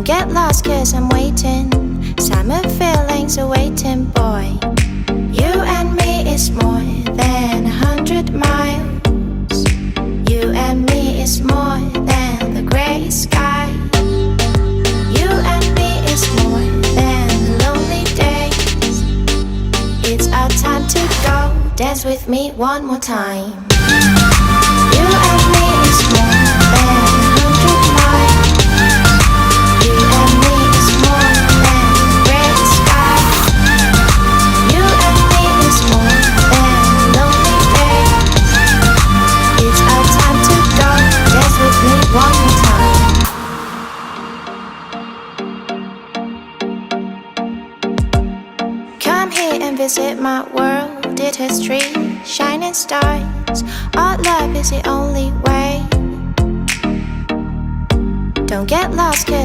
Don't get lost cause I'm waiting. Summer feelings are waiting, boy. You and me is more than 100 miles. You and me is more than the gray sky. You and me is more than the lonely days. It's our time to go. Dance with me one more time. You and me is more than 100 miles. You and me is more than gray sky. You and me is more than lonely days. It's our time to go. Dance with me one more time. Come here and visit my world. It has trees, shining stars. Our love is the only way. Don't get lost cause